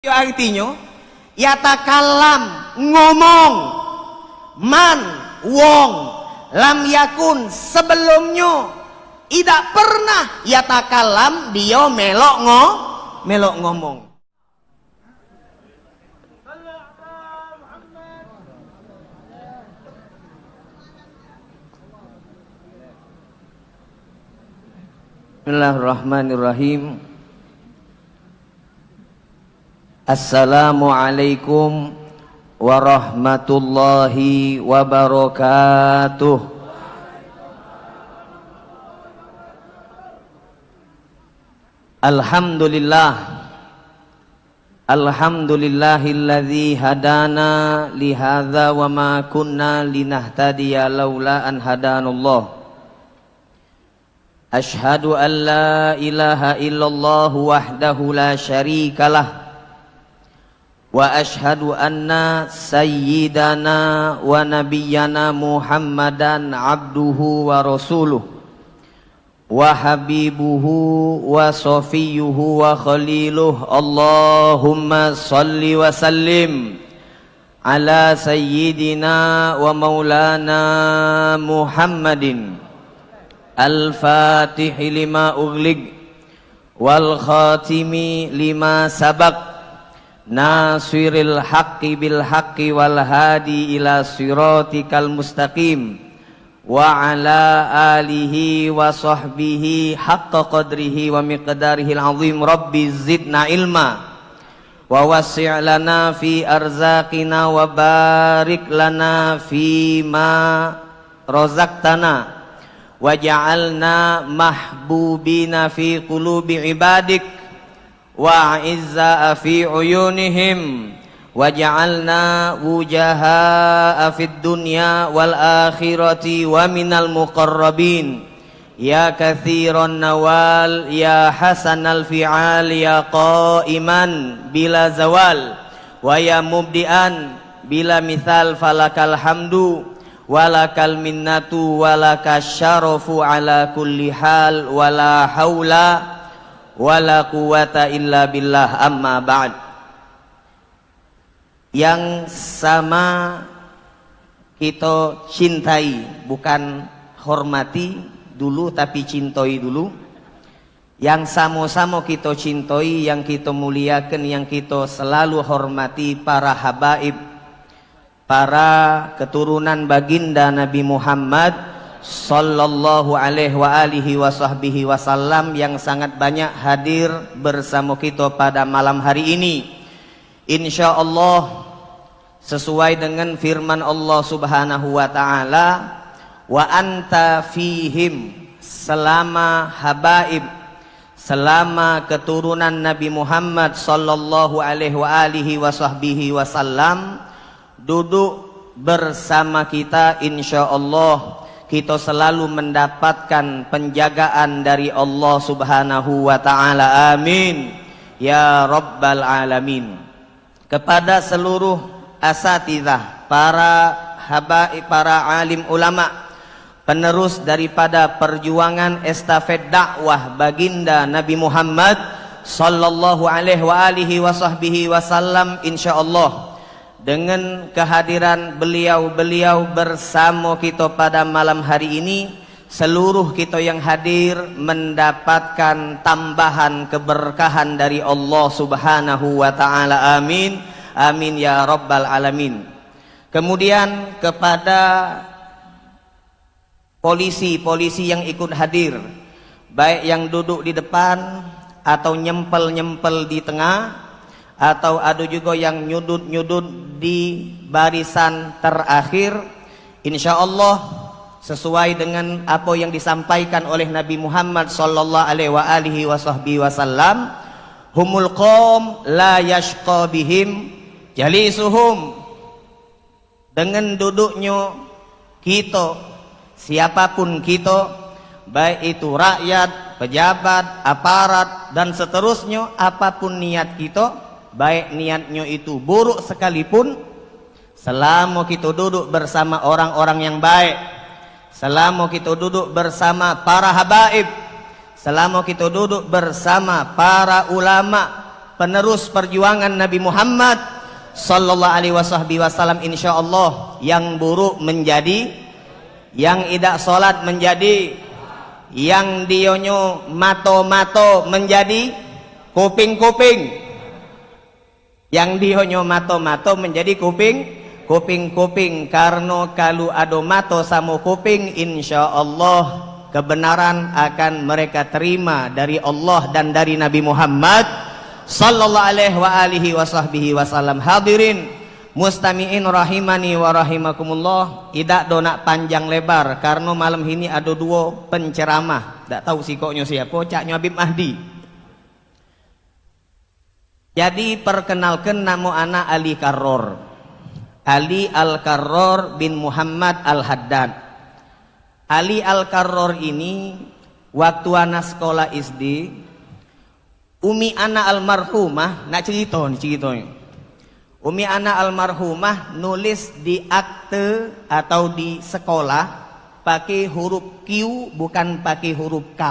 Artinya yatakalam ngomong man wong lam yakun sebelumnya tidak pernah yatakalam dia melok ngomong. Bismillahirrahmanirrahim. Assalamualaikum warahmatullahi wabarakatuh. Alhamdulillahilladzi hadana lihadza wa ma kunna linahtadiya laula an hadanallah. Ashhadu an la ilaha illallah wahdahu la syarikalah wa ashhadu anna sayyidana wa nabiyyana Muhammadan abduhu wa rasuluh wa habibuhu wa safiyuhu wa khaliluh. Allahumma salli wa sallim ala sayyidina wa maulana Muhammadin al-fatihi lima ughliq wal khatimi lima sabaq nasiril haqqi bil haqqi wal hadi ila siratikal mustaqim wa ala alihi wa sahbihi haqqa qadrihi wa miqdarihi al-azim. Rabbi zidna ilma wa wasi' lana fi arzaqina wa barik lana fi ma razaqtana waj'alna mahbubina fi qulubi ibadik wa izza fi uyunihim waj'alna wujaha fid dunya wal akhirati wa minal muqarrabin ya katsiran nawal ya hasanal fi'al ya qa'iman bila zawal wa ya mubdian bila mithal falakal hamdu walakal minnatu walakas syarafu ala kulli hal wala haula wala quwata illa billah. Amma ba'd. Yang sama kita cintai, bukan hormati dulu tapi cintai dulu. Yang sama-sama kita cintai, yang kita muliakan, yang kita selalu hormati para habaib, para keturunan baginda Nabi Muhammad sallallahu alaihi wa alihi wa sahbihi wasallam yang sangat banyak hadir bersama kita pada malam hari ini. Insyaallah sesuai dengan firman Allah Subhanahu wa taala, wa anta fihim, selama habaib, selama keturunan Nabi Muhammad sallallahu alaihi wa alihi wa sahbihi wasallam duduk bersama kita, insyaallah kita selalu mendapatkan penjagaan dari Allah Subhanahu wa taala. Amin ya rabbal alamin. Kepada seluruh asatidzah, para habaib, para alim ulama, penerus daripada perjuangan estafet dakwah baginda Nabi Muhammad sallallahu alaihi wa alihi wa sahbihi wasallam, insyaallah dengan kehadiran beliau-beliau bersama kita pada malam hari ini, seluruh kita yang hadir mendapatkan tambahan keberkahan dari Allah Subhanahu wa taala. Amin amin ya rabbal alamin. Kemudian kepada polisi-polisi yang ikut hadir, baik yang duduk di depan atau nyempel-nyempel di tengah, atau ada juga yang nyudut-nyudut di barisan terakhir, insyaallah sesuai dengan apa yang disampaikan oleh Nabi Muhammad sallallahu alaihi wasallam, humul qaum la yashqa bihim jalisuhum. Dengan duduknya kita, siapapun kita, baik itu rakyat, pejabat, aparat dan seterusnya, apapun niat kita, baik niatnya itu buruk sekalipun, selama kita duduk bersama orang-orang yang baik, selama kita duduk bersama para habaib, selama kita duduk bersama para ulama, penerus perjuangan Nabi Muhammad sallallahu alaihi wasallam, insyaallah yang buruk menjadi, yang tidak salat menjadi, yang dionyo mato-mato menjadi kuping-kuping, yang dionyo mato-mato menjadi kuping-kuping, karena kalau ado mato sama kuping, insyaallah kebenaran akan mereka terima dari Allah dan dari Nabi Muhammad sallallahu alaihi wasallam. Hadirin mustami'in rahimani wa rahimakumullah, tidak donak panjang lebar karena malam ini ada dua penceramah, tidak tahu sikoknya siapa, caknya Habib Mahdi. Jadi perkenalkan, nama anak Ali Karror, Ali Al-Karror bin Muhammad Al-Haddad. Ali Al-Karror ini waktu anak sekolah SD, umi anak almarhumah nak ceritanya. Umi anak almarhumah nulis di akte atau di sekolah pakai huruf Q, bukan pakai huruf K.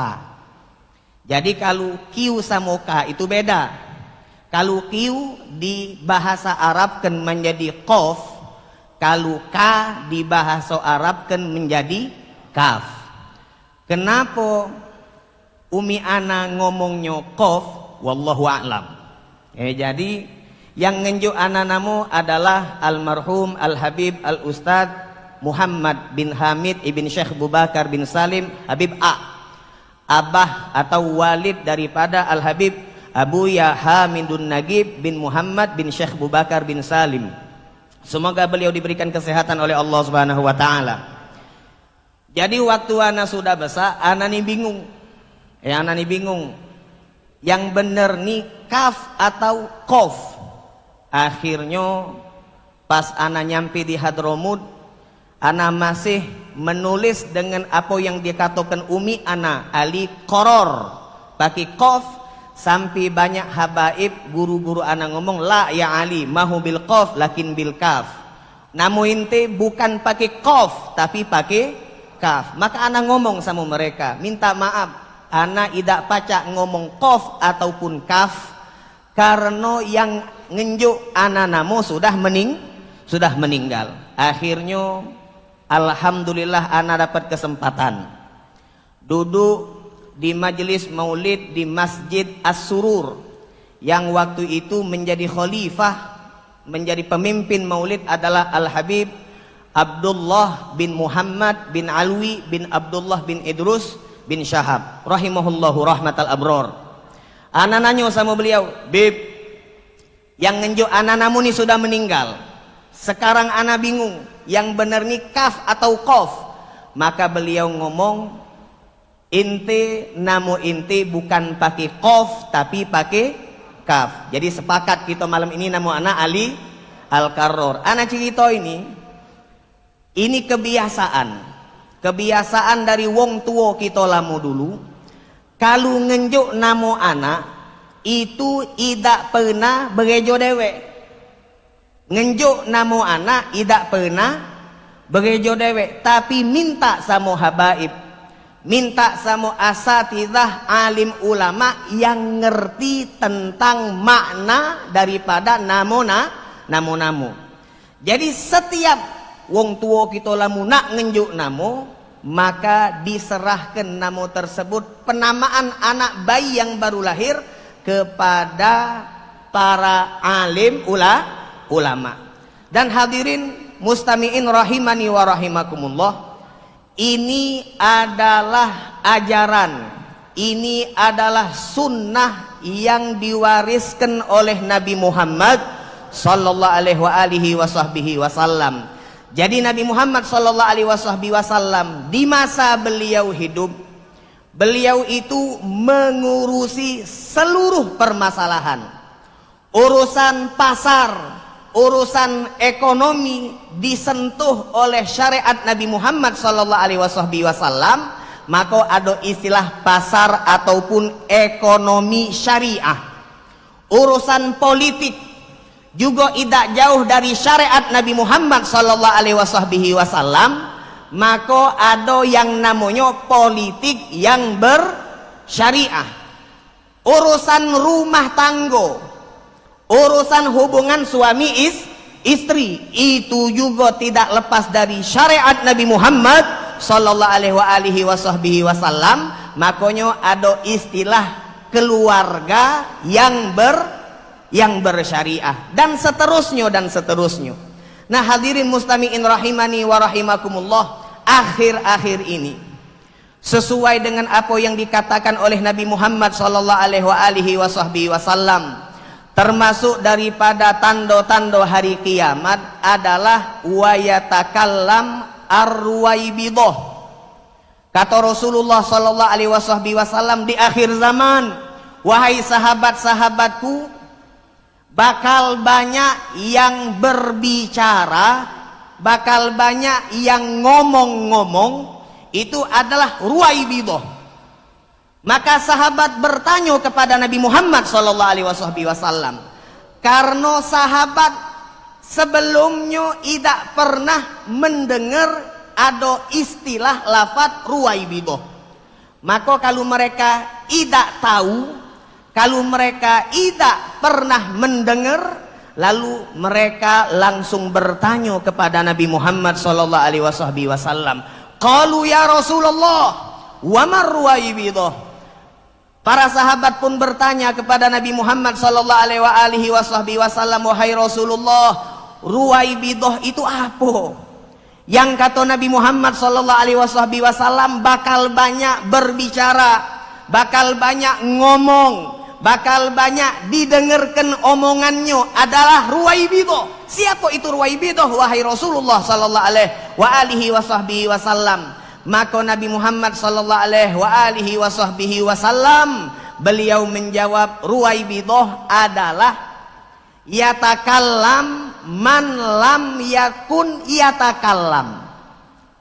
Jadi kalau Q sama K itu beda. Kalau Q di bahasa Arab kan menjadi Qaf, kalau K di bahasa Arab kan menjadi Kaf. Kenapa umi ana ngomongnya Qaf? Wallahu a'lam. Jadi yang ngenjuk ana namu adalah almarhum Al-Habib Al-Ustadz Muhammad bin Hamid ibn Syekh Bubakar bin Salim Habib A, abah atau walid daripada Al-Habib Abu Ya Hamidun Nagib bin Muhammad bin Syekh Bubakar bin Salim. Semoga beliau diberikan kesehatan oleh Allah Subhanahu wa taala. Jadi waktu ana sudah besar, ana nih bingung. Ana nih bingung. Yang bener nih kaf atau qaf. Akhirnya pas ana nyampe di Hadramut, ana masih menulis dengan apa yang dikatakan umi ana, Ali Qaror, pakai qaf. Sampai banyak habaib guru-guru ana ngomong, la ya Ali mahu bil qaf lakin bil kaf. Namun inte bukan pakai qaf tapi pakai kaf. Maka ana ngomong sama mereka, minta maaf, ana tidak pacak ngomong qaf ataupun kaf karena yang ngenjuk ana namo sudah meninggal. Akhirnya alhamdulillah ana dapat kesempatan duduk di majelis maulid di Masjid As-Surur, yang waktu itu menjadi khalifah, menjadi pemimpin maulid adalah Al-Habib Abdullah bin Muhammad bin Alwi bin Abdullah bin Idrus bin Syahab rahimahullahu rahmatal abror. Ana nanya sama beliau, Bib, yang ngenjuk ana namu ni sudah meninggal, sekarang ana bingung yang benar ni kaf atau qaf. Maka beliau ngomong, inti namu inti bukan pakai qaf tapi pakai kaf. Jadi sepakat kita malam ini namu anak Ali Al-Karror. Anak cerita ini kebiasaan dari wong tua kita lamu dulu. Kalau ngenjuk namu anak itu tidak pernah berejo dewek. Ngenjuk namu anak tidak pernah berejo dewek, tapi minta sama habaib, minta sama asatidzah alim ulama yang ngerti tentang makna daripada namu. Jadi setiap wong tua kita lamu nak ngenjuk namu, maka diserahkan namu tersebut, penamaan anak bayi yang baru lahir, kepada para alim ulama. Dan hadirin mustami'in rahimani wa rahimakumullah, ini adalah ajaran, ini adalah sunnah yang diwariskan oleh Nabi Muhammad sallallahu alaihi wasallam. Jadi Nabi Muhammad sallallahu alaihi wasallam di masa beliau hidup, beliau itu mengurusi seluruh permasalahan, urusan pasar, urusan ekonomi disentuh oleh syariat Nabi Muhammad sallallahu alaihi wasallam. Maka ada istilah pasar ataupun ekonomi syariah. Urusan politik juga tidak jauh dari syariat Nabi Muhammad sallallahu alaihi wasallam. Maka ada yang namanya politik yang bersyariah. Urusan rumah tangga, Urusan hubungan suami istri itu juga tidak lepas dari syariat Nabi Muhammad sallallahu alaihi wasallam. Makanya ada istilah keluarga yang bersyariah dan seterusnya dan seterusnya. Nah, hadirin mustami'in rahimani wa rahimakumullah, akhir-akhir ini sesuai dengan apa yang dikatakan oleh Nabi Muhammad sallallahu alaihi wasallam, termasuk daripada tanda-tanda hari kiamat adalah wa yatakallam ar-ruwaibidah. Kata Rasulullah sallallahu alaihi wasallam di akhir zaman, wahai sahabat-sahabatku, bakal banyak yang berbicara, bakal banyak yang ngomong-ngomong, itu adalah ruwaibidah. Maka sahabat bertanya kepada Nabi Muhammad sallallahu alaihi wasallam, karena sahabat sebelumnya tidak pernah mendengar ada istilah lafaz ruwaibidah. Maka kalau mereka tidak tahu, kalau mereka tidak pernah mendengar, lalu mereka langsung bertanya kepada Nabi Muhammad sallallahu alaihi wasallam, qalu ya Rasulullah wa mar ruwaibidah. Para sahabat pun bertanya kepada Nabi Muhammad sallallahu alaihi wasallam, wahai Rasulullah, ruwaibidah itu apa? Yang kata Nabi Muhammad sallallahu alaihi wasallam, bakal banyak berbicara, bakal banyak ngomong, bakal banyak didengarkan omongannya adalah ruwaibidah. Siapa itu ruwaibidah wahai Rasulullah sallallahu alaihi wasallam? Maka Nabi Muhammad sallallahu alaihi wasallam beliau menjawab, ruwaibidah adalah yatakallam man lam yakun yatakallam.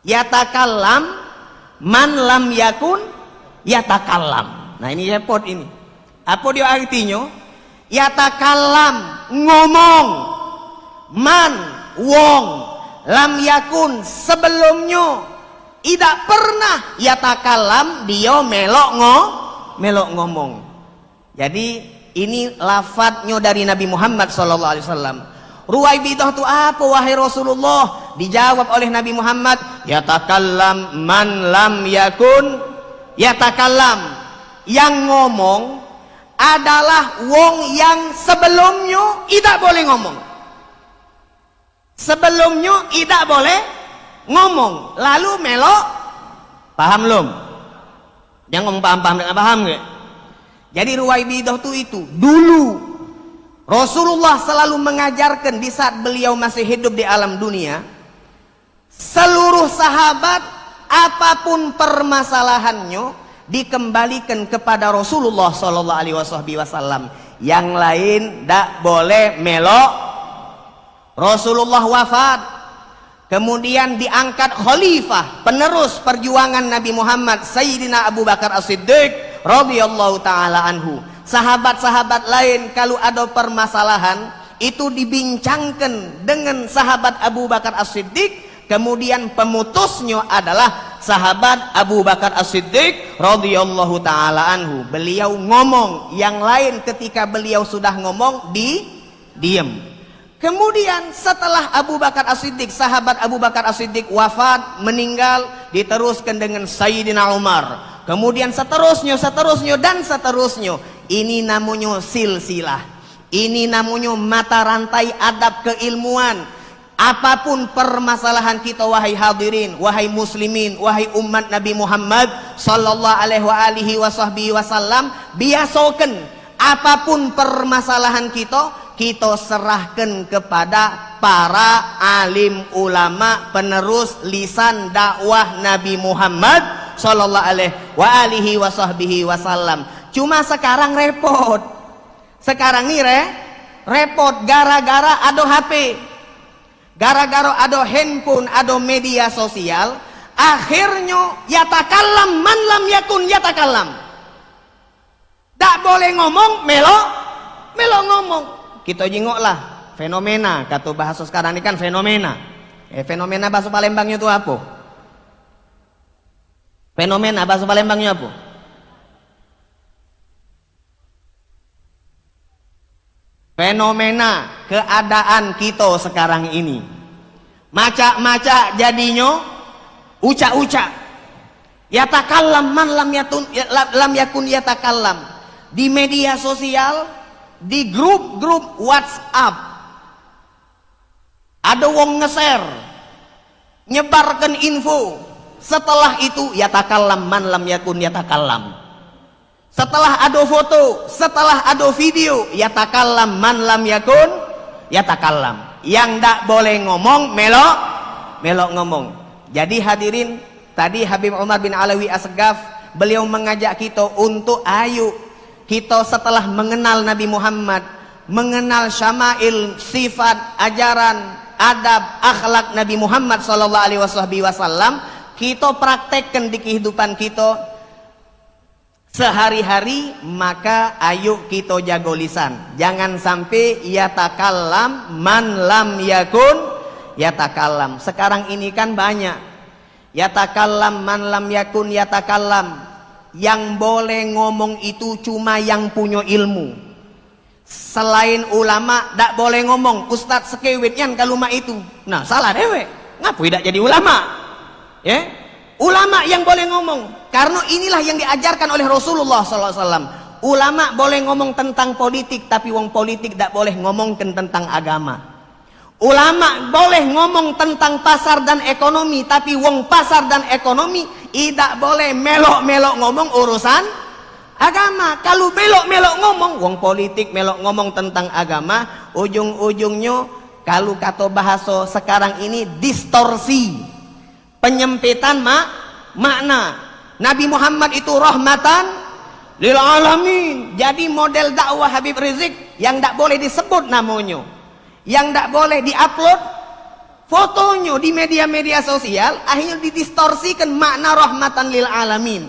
Yatakallam man lam yakun yatakallam. Nah, ini repot ini. Apa dia artinya? Yatakallam, ngomong, man, wong, lam yakun, sebelumnya tidak pernah yatakallam, dia melok ngomong. Jadi ini lafadznya dari Nabi Muhammad sallallahu alaihi wasallam. Ruwaibidah itu apa wahai Rasulullah? Dijawab oleh Nabi Muhammad, yatakallam man lam yakun yatakallam. Yang ngomong adalah wong yang sebelumnya tidak boleh ngomong. Sebelumnya tidak boleh ngomong, lalu melok. Paham belum? Yang ngomong paham-paham, enggak paham enggak? Jadi ruwaibidah itu dulu Rasulullah selalu mengajarkan di saat beliau masih hidup di alam dunia. Seluruh sahabat apapun permasalahannya dikembalikan kepada Rasulullah sallallahu alaihi wasallam. Yang lain tidak boleh melok. Rasulullah wafat, kemudian diangkat khalifah penerus perjuangan Nabi Muhammad, Sayyidina Abu Bakar As-Siddiq radhiyallahu taala anhu. Sahabat-sahabat lain kalau ada permasalahan itu dibincangkan dengan sahabat Abu Bakar As-Siddiq, kemudian pemutusnya adalah sahabat Abu Bakar As-Siddiq radhiyallahu taala anhu. Beliau ngomong, yang lain ketika beliau sudah ngomong diam. Kemudian setelah Abu Bakar As-Siddiq, sahabat Abu Bakar As-Siddiq wafat, meninggal, diteruskan dengan Sayyidina Umar. Kemudian seterusnya dan seterusnya. Ini namanya silsilah. Ini namanya mata rantai adab keilmuan. Apapun permasalahan kita wahai hadirin, wahai muslimin, wahai umat Nabi Muhammad sallallahu alaihi wasallam, biasakan apapun permasalahan kita serahkan kepada para alim ulama penerus lisan dakwah Nabi Muhammad sallallahu alaihi wasallam. Cuma sekarang repot. Sekarang nih repot gara-gara ada HP. Gara-gara ada handphone, ada media sosial, akhirnya yatakallam man lam yakun yatakallam. Tak boleh ngomong, melo ngomong. Kita jengoklah fenomena, kata bahasa sekarang ini kan fenomena. Fenomena bahasa Palembangnya itu apa? Fenomena bahasa Palembangnya apa? fenomena keadaan kita sekarang ini. Maca-maca jadinya ucak-ucak. Yatakallam man lam yakun yatakallam. Di media sosial, di grup-grup WhatsApp, ada wong nge-share, nyebarkan info. Setelah itu yatakallam man lam yakun yatakallam. Setelah ada foto, setelah ada video, yatakallam man lam yakun yatakallam. Yang ndak boleh ngomong, melok ngomong. Jadi hadirin, tadi Habib Umar bin Alawi Asgaf, beliau mengajak kita untuk ayo kita setelah mengenal Nabi Muhammad, mengenal syama'il, sifat, ajaran, adab, akhlak Nabi Muhammad sallallahu alaihi wasallam, kita praktekkan di kehidupan kita sehari-hari. Maka ayo kita jago lisan. Jangan sampai yatakallam man lam yakun yatakallam. Sekarang ini kan banyak yatakallam man lam yakun yatakallam. Yang boleh ngomong itu cuma yang punya ilmu. Selain ulama tak boleh ngomong. Ustadz sekewitnya kalau mak itu. Nah salah dewe. Ngapain tidak jadi ulama? Ya, ulama yang boleh ngomong. Karena inilah yang diajarkan oleh Rasulullah SAW. Ulama boleh ngomong tentang politik, tapi wong politik tak boleh ngomongkan tentang agama. Ulama boleh ngomong tentang pasar dan ekonomi, tapi wong pasar dan ekonomi tidak boleh melok-melok ngomong urusan agama. Kalau melok-melok ngomong, wong politik melok ngomong tentang agama, ujung-ujungnya kalau kata bahasa sekarang ini distorsi, penyempitan makna. Nabi Muhammad itu rahmatan lil alamin. Jadi model dakwah Habib Rizik yang tak boleh disebut namanya, yang tak boleh diupload fotonya di media-media sosial, akhirnya didistorsikan makna rahmatan lil alamin.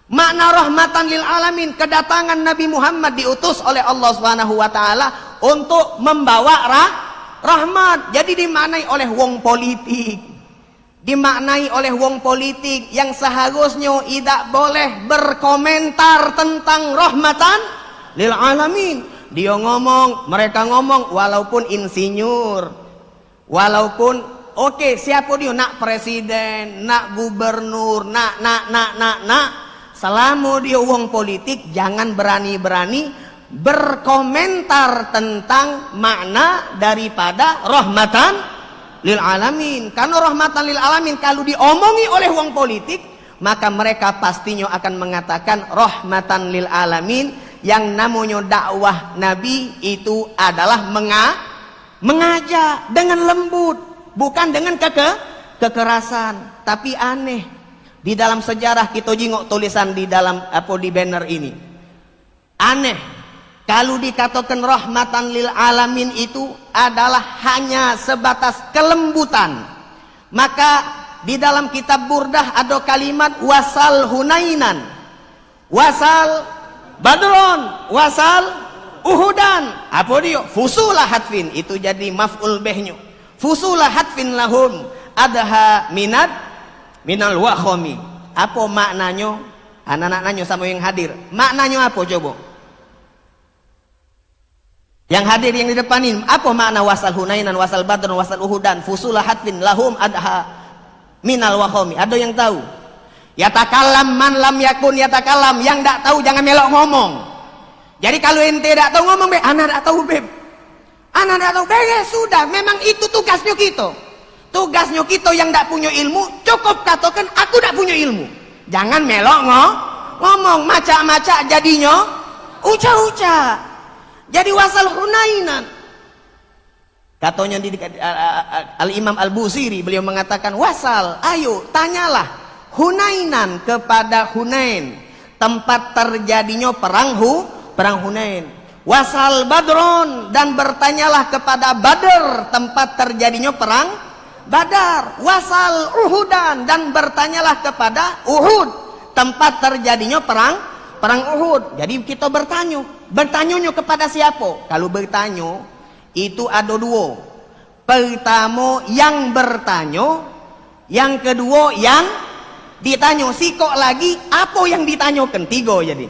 Makna rahmatan lil alamin, kedatangan Nabi Muhammad diutus oleh Allah Subhanahu wa taala untuk membawa rahmat. Jadi dimaknai oleh wong politik, dimaknai oleh wong politik yang seharusnya tidak boleh berkomentar tentang rahmatan lil alamin. Dia ngomong, mereka ngomong, walaupun insinyur, walaupun oke, siapa dia, nak presiden, nak gubernur, nak selama dia wong politik, jangan berani-berani berkomentar tentang makna daripada rahmatan lil alamin. Karena rahmatan lil alamin kalau diomongi oleh wong politik, maka mereka pastinya akan mengatakan rahmatan lil alamin. Yang namanya dakwah Nabi itu adalah mengajak dengan lembut, bukan dengan kekerasan. Tapi aneh, di dalam sejarah kita jingok tulisan di dalam di banner ini, aneh kalau dikatakan rahmatan lil alamin itu adalah hanya sebatas kelembutan. Maka di dalam kitab Burdah ada kalimat wasal hunainan, wasal badron, wasal uhudan. Apa dia? Fusulah hatfin, itu jadi maf'ul bihnya. Fusulah hatfin lahum adha minal wakhami. Apa maknanya? Anak-anak nanya sama yang hadir, maknanya apa coba? Yang hadir yang di depan ini, apa makna wasal hunainan, wasal badron, wasal uhudan, fusulah hatfin lahum adha minal wakhami? Ada yang tahu? Yatakallam man lam yakun yatakallam. Yang tak tahu jangan melok ngomong. Jadi kalau ente tak tahu ngomong, anak tak tahu beb, anak tak tahu beb, sudah, memang itu tugasnya kita. Tugasnya kita yang tak punya ilmu, cukup katakan aku tak punya ilmu. Jangan melok ngomong, macak-macak jadinya ucap-ucap. Jadi wasal hunainan. Katanya di Al-Imam Al-Busiri, beliau mengatakan wasal, ayo tanyalah Hunainan kepada Hunain, tempat terjadinya perang Hunain. Wasal badron, dan bertanyalah kepada Badr, tempat terjadinya perang Badar. Wasal uhudan, dan bertanyalah kepada Uhud, tempat terjadinya perang Uhud. Jadi kita bertanya kepada siapa? Kalau bertanya itu ada dua. Pertama yang bertanya, yang kedua yang ditanya. Sikok lagi apa yang ditanyakan? Tiga. Jadi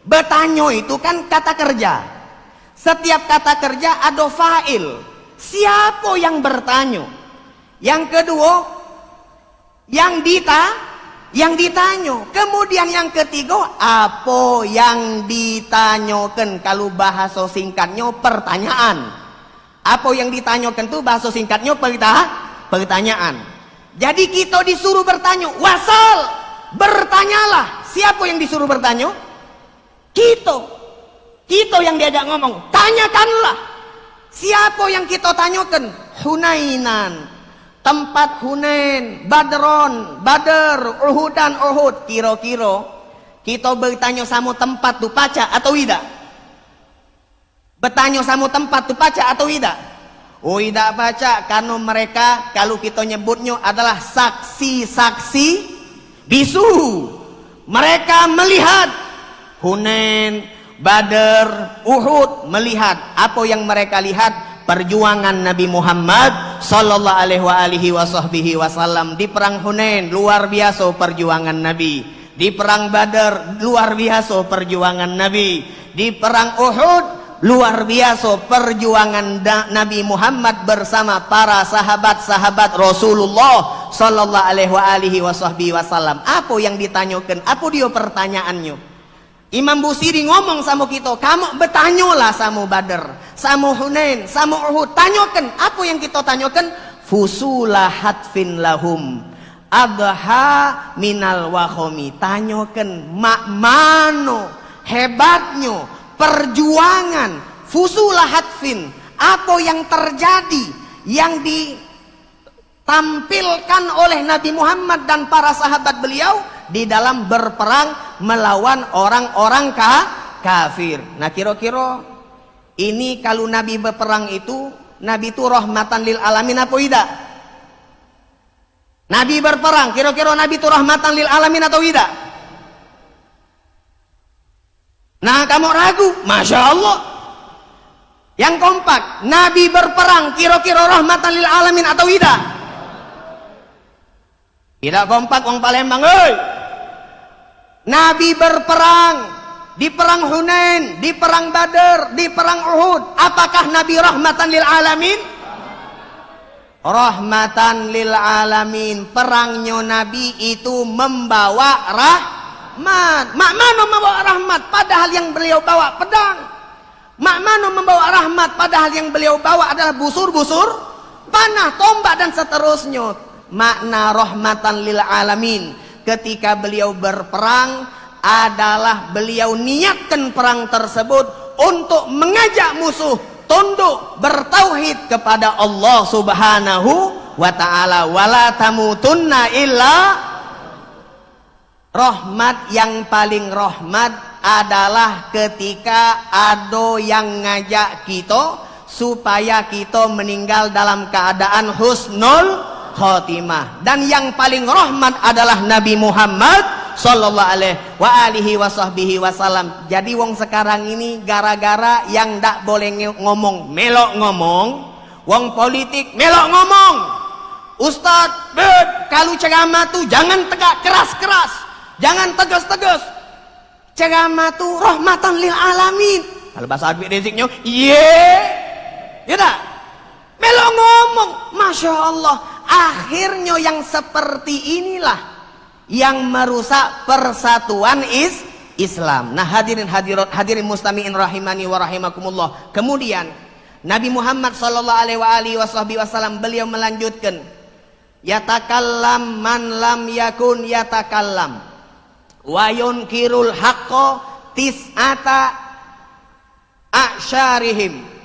bertanya itu kan kata kerja. Setiap kata kerja ada fa'il. Siapa yang bertanya? Yang kedua, yang ditanya. Kemudian yang ketiga, apa yang ditanyakan? Kalau bahasa singkatnya pertanyaan. Apa yang ditanyakan itu bahasa singkatnya pertanyaan. Jadi kita disuruh bertanya, wasal, bertanyalah. Siapa yang disuruh bertanya? Kita yang diajak ngomong, tanyakanlah. Siapa yang kita tanyakan? Hunainan, tempat Hunain, Badron, Badr, Uhudan, Uhud. Kira-kira kita bertanya sama tempat tu paca atau tidak? Bertanya sama tempat tu paca atau tidak? Oh, tidak baca, karena mereka kalau kita nyebutnya adalah saksi-saksi bisu. Mereka melihat Hunain, Badr, Uhud, melihat. Apa yang mereka lihat? Perjuangan Nabi Muhammad sallallahu alaihi wasallam di perang Hunain, luar biasa perjuangan Nabi. Di perang Badr, luar biasa perjuangan Nabi. Di perang Uhud, luar biasa perjuangan Nabi Muhammad bersama para sahabat-sahabat Rasulullah sallallahu alaihi wasallam. Apa yang ditanyakan? Apa dia pertanyaannya? Imam Busiri ngomong sama kita, kamu bertanyalah sama Badr, sama Hunain, sama Uhud. Tanyakan. Apa yang kita tanyakan? Fusula hatfin lahum adha minal wahomi. Tanyakan mano hebatnya perjuangan fusula hatfin. Apa yang terjadi, yang ditampilkan oleh Nabi Muhammad dan para sahabat beliau di dalam berperang melawan orang-orang kafir. Nah, kira-kira ini kalau Nabi berperang itu, Nabi itu rahmatan lil alamin apa tidak? Nabi berperang, kira-kira Nabi itu rahmatan lil alamin atau tidak? Nah, kamu ragu? Masya Allah. Yang kompak, Nabi berperang, kira-kira rahmatan lil alamin atau tidak? Tidak kompak, orang Palembang, Nabi berperang di perang Hunain, di perang Badr, di perang Uhud. Apakah Nabi rahmatan lil alamin? Rahmatan lil alamin. Perangnya Nabi itu membawa rahmat. Mak mana membawa rahmat padahal yang beliau bawa pedang? Mak mana membawa rahmat padahal yang beliau bawa adalah busur-busur panah, tombak dan seterusnya. Makna rahmatan lil alamin ketika beliau berperang adalah beliau niatkan perang tersebut untuk mengajak musuh tunduk bertauhid kepada Allah Subhanahu wa ta'ala. Wala tamutunna illa. Rahmat yang paling rahmat adalah ketika ada yang ngajak kita supaya kita meninggal dalam keadaan husnul khotimah. Dan yang paling rahmat adalah Nabi Muhammad sallallahu alaihi wasallam. Jadi wong sekarang ini gara-gara yang ndak boleh ngomong melok ngomong, wong politik melok ngomong. Ustadz, kalau ceramah tuh jangan tegak keras-keras, jangan tegas-tegas. Ceramah tuh rahmatan lil alamin. Kalau bahasa Habib Riziknya, ya tak? Melok ngomong, masya Allah. Akhirnya yang seperti inilah yang merusak persatuan Islam. Nah, hadirin mustami'in rahimani wa rahimakumullah. Kemudian Nabi Muhammad sallallahu alaihi wasallam beliau melanjutkan, yatakallam man lam yakun yatakallam wa yunkirul haqqa tis'ata a'syarihim.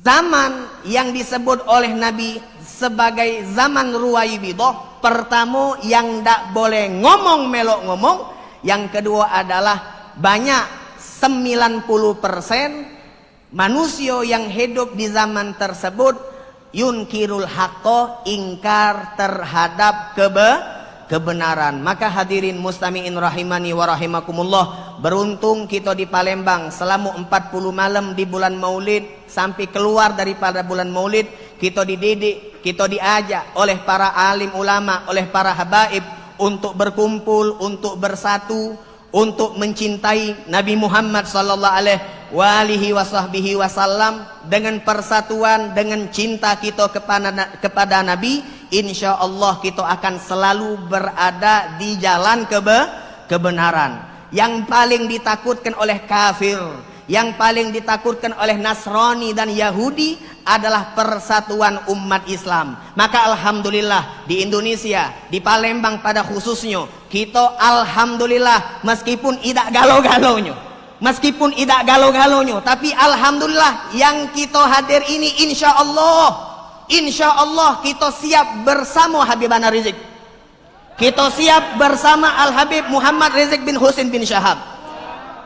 Zaman yang disebut oleh Nabi sebagai zaman ruwaibidah, pertama yang tidak boleh ngomong melok ngomong, yang kedua adalah banyak 90% manusia yang hidup di zaman tersebut yunkirul haqqa, ingkar terhadap kebenaran. Maka hadirin mustami'in rahimani wa rahimakumullah, beruntung kita di Palembang selama 40 malam di bulan Maulid. Sampai keluar daripada bulan Maulid, kita dididik, kita diajak oleh para alim ulama, oleh para habaib untuk berkumpul, untuk bersatu, untuk mencintai Nabi Muhammad sallallahu alihi wasahbihi wasallam, dengan persatuan, dengan cinta kita kepada Nabi, insya Allah kita akan selalu berada di jalan kebenaran. Yang paling ditakutkan oleh kafir, yang paling ditakutkan oleh Nasrani dan Yahudi adalah persatuan umat Islam. Maka alhamdulillah di Indonesia, di Palembang pada khususnya, kita alhamdulillah meskipun tidak galau-galaunya, tapi alhamdulillah yang kita hadir ini insya Allah kita siap bersama Habibana Rizik, kita siap bersama Al Habib Muhammad Rizik bin Husin bin Syahab.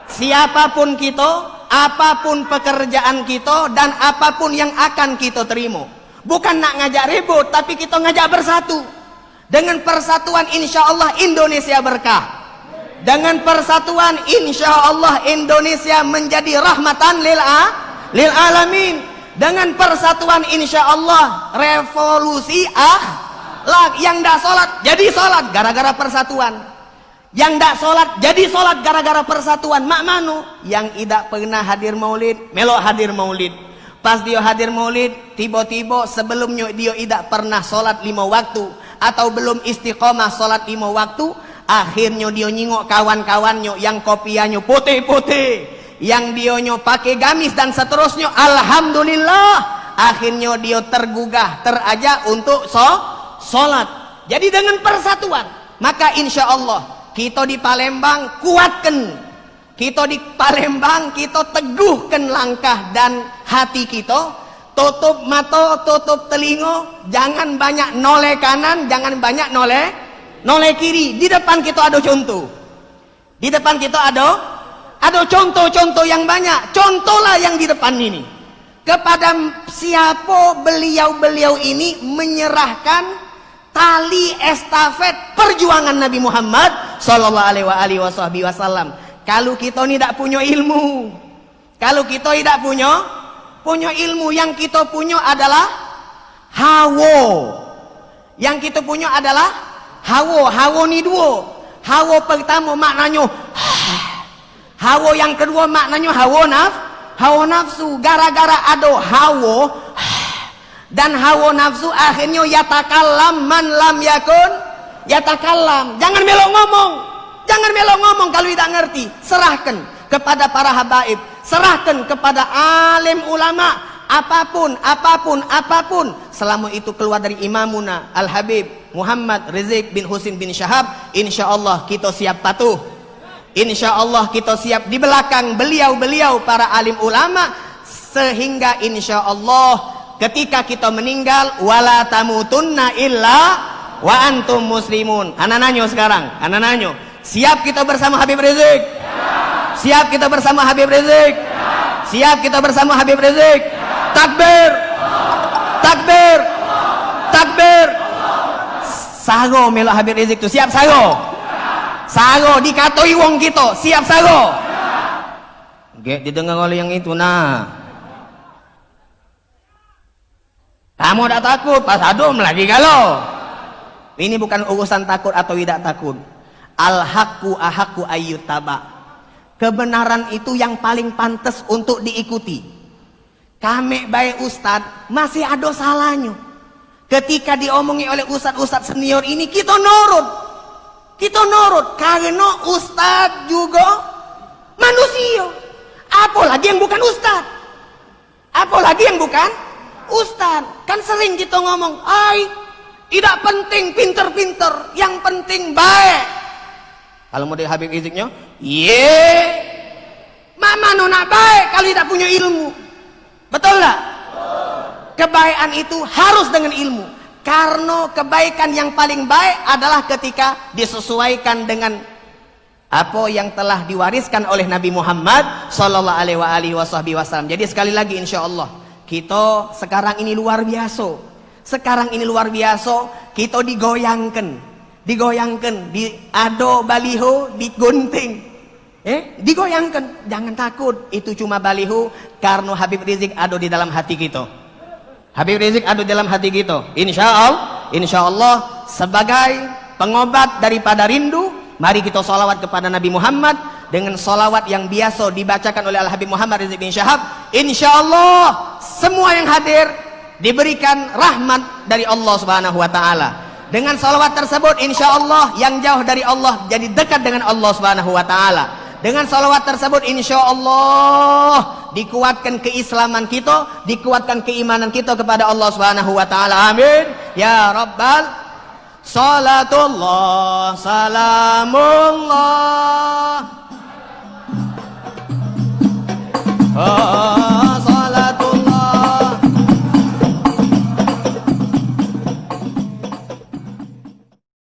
Siapapun kita, apapun pekerjaan kita, dan apapun yang akan kita terima, bukan nak ngajak ribut, tapi kita ngajak bersatu. Dengan persatuan insya Allah Indonesia berkah. Dengan persatuan insya Allah Indonesia menjadi rahmatan lil alamin. Dengan persatuan insya Allah revolusi akhlak. Yang dak sholat jadi sholat gara-gara persatuan, yang dak sholat jadi sholat gara-gara persatuan. Mak manu yang tidak pernah hadir maulid melok hadir maulid. Pas dia hadir maulid, tiba-tiba sebelumnya dia tidak pernah sholat 5 waktu, atau belum istiqomah sholat 5 waktu. Akhirnya dia nyingok kawan-kawannya yang kopiannya putih-putih, yang dionyo pakai gamis dan seterusnya. Alhamdulillah akhirnya dia tergugah, terajak untuk sholat. Jadi dengan persatuan, maka insya Allah kita di Palembang kuatkan, kita di Palembang kita teguhkan langkah dan hati kita. Tutup mata, tutup telinga, jangan banyak noleh kanan, jangan banyak noleh kiri. Di depan kita ada contoh, di depan kita ada contoh-contoh yang banyak. Contohlah yang di depan ini. Kepada siapa beliau-beliau ini menyerahkan tali estafet perjuangan Nabi Muhammad sallallahu alaihi wasallam. Kalau kita tidak punya ilmu, kalau kita tidak punya ilmu, yang kita punya adalah hawa. Yang kita punya adalah hawa ni dua. Hawa pertama maknanya hawa, yang kedua maknanya hawa nafsu. Gara-gara ada hawa dan hawa nafsu, akhirnya yatakallam man lam yakun yatakallam. Jangan melok ngomong kalau tidak ngerti. Serahkan kepada para habaib, serahkan kepada alim ulama. Apapun selama itu keluar dari imamuna Al Habib Muhammad Rizik bin Husin bin Syahab, insya Allah kita siap patuh, insya Allah kita siap di belakang beliau para alim ulama, sehingga insya Allah ketika kita meninggal wala tamutunna illa wa antum muslimun. Anak-anaknya sekarang, anak-anaknya siap kita bersama Habib Rizik? Siap kita bersama Habib Rizik? Siap kita bersama Habib Rizik? Takbir, takbir, takbir. Sago melok Habib Rizik tu, siap sago? Sago dikatoi wong kita, siap sago? Gak didengar oleh yang itu. Nah, kamu tak takut pas adum lagi galau. Ini bukan urusan takut atau tidak takut. Al-haqqu ahaqqu ayyutaba. Kebenaran itu yang paling pantas untuk diikuti. Kami baik ustad masih ada salahnya. Ketika diomongi oleh ustad-ustad senior ini, kita nurut karena ustad juga manusia. Apalagi yang bukan ustad, apalagi yang bukan ustad. Kan sering kita ngomong, tidak penting pinter-pinter, yang penting baik. Kalau model Habib Riziknya, mama nona baik kalau tidak punya ilmu. Betul tak? Kebaikan itu harus dengan ilmu. Karena kebaikan yang paling baik adalah ketika disesuaikan dengan apa yang telah diwariskan oleh Nabi Muhammad sallallahu alaihi wasallam. Jadi sekali lagi insya Allah kita sekarang ini luar biasa. Sekarang ini luar biasa, kita digoyangkan, ado baliho, digunting. Digoyangkan, jangan takut, itu cuma baliho, karena Habib Rizik ada di dalam hati kita. Habib Rizik ada di dalam hati kita. Insya Allah sebagai pengobat daripada rindu, mari kita sholawat kepada Nabi Muhammad dengan solawat yang biasa dibacakan oleh Al-Habib Muhammad Rizik bin Syahab, insyaallah semua yang hadir diberikan rahmat dari Allah Subhanahu wa taala. Dengan solawat tersebut insyaallah yang jauh dari Allah jadi dekat dengan Allah Subhanahu wa taala. Dengan solawat tersebut insyaallah dikuatkan keislaman kita, dikuatkan keimanan kita kepada Allah Subhanahu wa taala. Amin ya rabbal salatullah salamullah